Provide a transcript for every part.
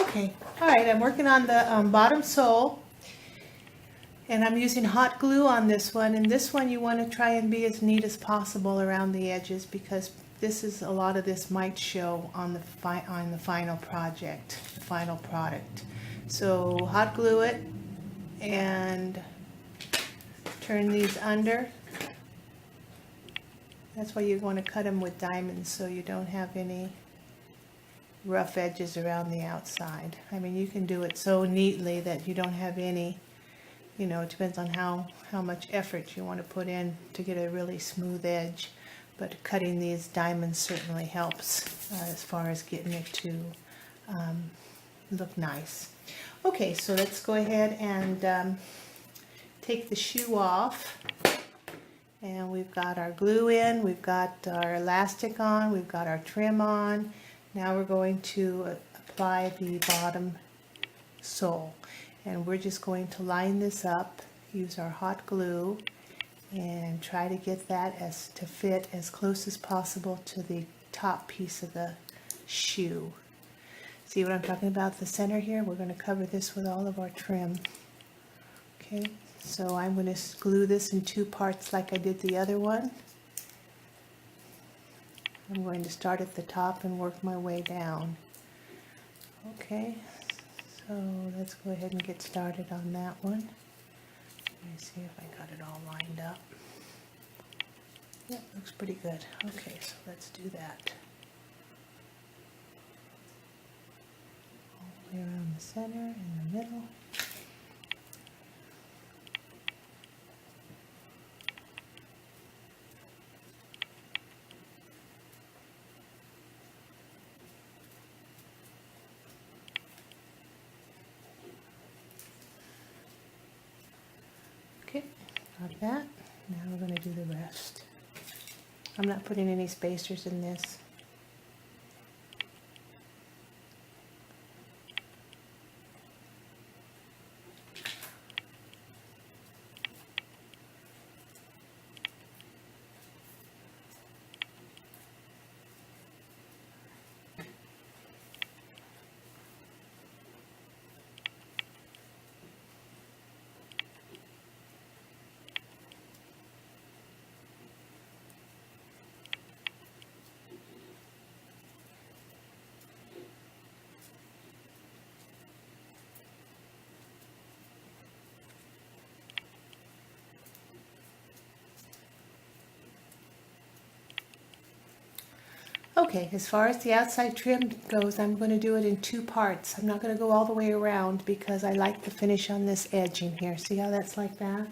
Okay, all right, I'm working on the bottom sole, and I'm using hot glue on this one, and this one you want to try and be as neat as possible around the edges, because this is, a lot of this might show on the final project, the final product. So hot glue it and turn these under. That's why you want to cut them with diamonds, so you don't have any rough edges around the outside. I mean, you can do it so neatly that you don't have any, you know, it depends on how much effort you want to put in to get a really smooth edge. But cutting these diamonds certainly helps as far as getting it to look nice. Okay, so let's go ahead and take the shoe off. And we've got our glue in, we've got our elastic on, we've got our trim on. Now we're going to apply the bottom sole. And we're just going to line this up, use our hot glue, and try to get that to fit as close as possible to the top piece of the shoe. See what I'm talking about? The center here, we're going to cover this with all of our trim. Okay, so I'm going to glue this in two parts like I did the other one. I'm going to start at the top and work my way down. Okay, so let's go ahead and get started on that one. Let me see if I got it all lined up. Yep, looks pretty good. Okay, so let's do that. All the way around the center, in the middle. Okay, got that. Now we're going to do the rest. I'm not putting any spacers in this. Okay, as far as the outside trim goes, I'm going to do it in two parts. I'm not going to go all the way around because I like the finish on this edging here. See how that's like that?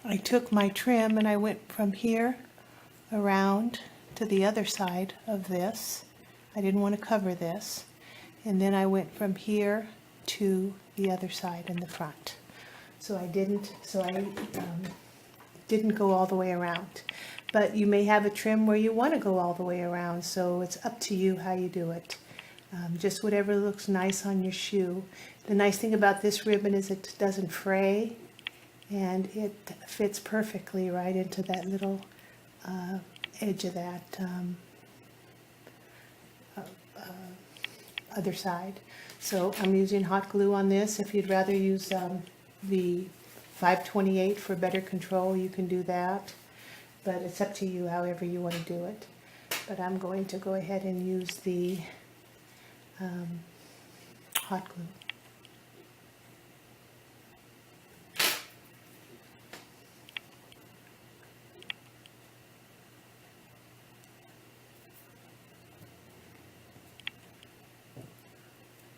I took my trim and I went from here around to the other side of this. I didn't want to cover this. And then I went from here to the other side in the front. So I didn't go all the way around. But you may have a trim where you want to go all the way around, so it's up to you how you do it. Just whatever looks nice on your shoe. The nice thing about this ribbon is it doesn't fray, and it fits perfectly right into that little edge of that other side. So I'm using hot glue on this. If you'd rather use the 528 for better control, you can do that. But it's up to you however you want to do it. But I'm going to go ahead and use the hot glue.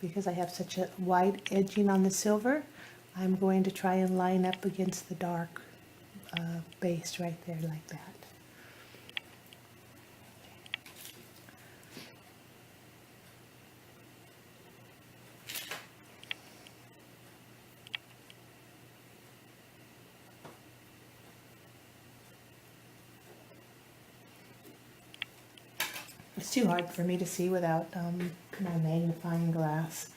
Because I have such a wide edging on the silver, I'm going to try and line up against the dark base right there like that. It's too hard for me to see without my magnifying glass,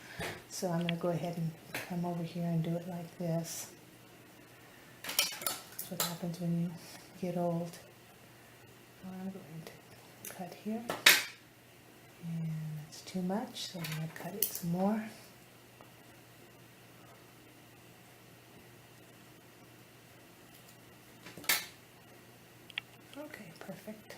so I'm going to go ahead and come over here and do it like this. That's what happens when you get old. I'm going to cut here, and let's too much, so I'm going to cut it some more. Okay, perfect.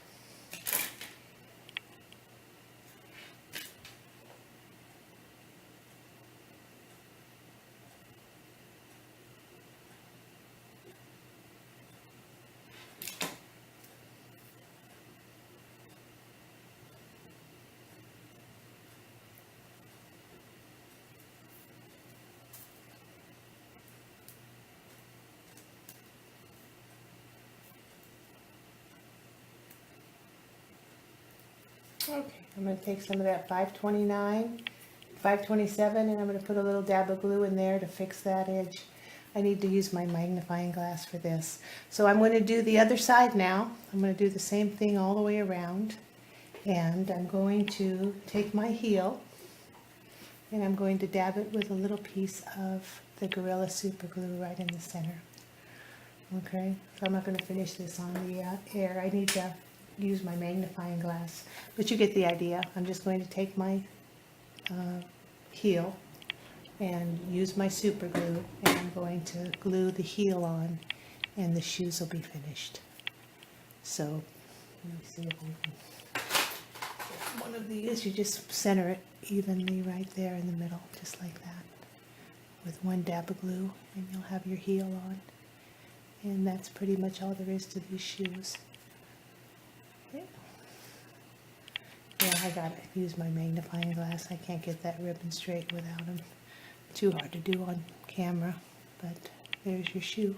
Okay, I'm going to take some of that 529, 527, and I'm going to put a little dab of glue in there to fix that edge. I need to use my magnifying glass for this. So I'm going to do the other side now. I'm going to do the same thing all the way around. And I'm going to take my heel and I'm going to dab it with a little piece of the Gorilla Super Glue right in the center. Okay, so I'm not going to finish this on the air. I need to use my magnifying glass, but you get the idea. I'm just going to take my heel and use my super glue, and I'm going to glue the heel on, and the shoes will be finished. So let me see if we can get one of these. You just center it evenly right there in the middle, just like that, with one dab of glue, and you'll have your heel on. And that's pretty much all there is to these shoes. Okay. Yeah, I gotta use my magnifying glass. I can't get that ribbon straight without them. Too hard to do on camera, but there's your shoe.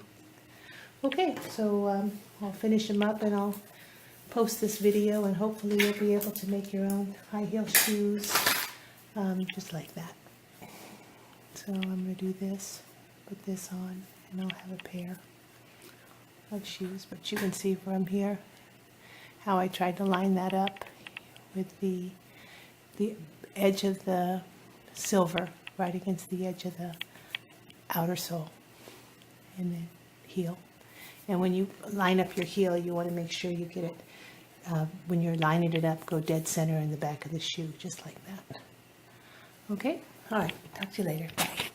Okay, so I'll finish them up and I'll post this video, and hopefully you'll be able to make your own high heel shoes, just like that. So I'm gonna do this, put this on, and I'll have a pair of shoes. But you can see from here how I tried to line that up with the edge of the silver right against the edge of the outer sole and then heel. And when you line up your heel, you want to make sure you get it, when you're lining it up, go dead center in the back of the shoe, just like that. Okay? All right. Talk to you later. Bye.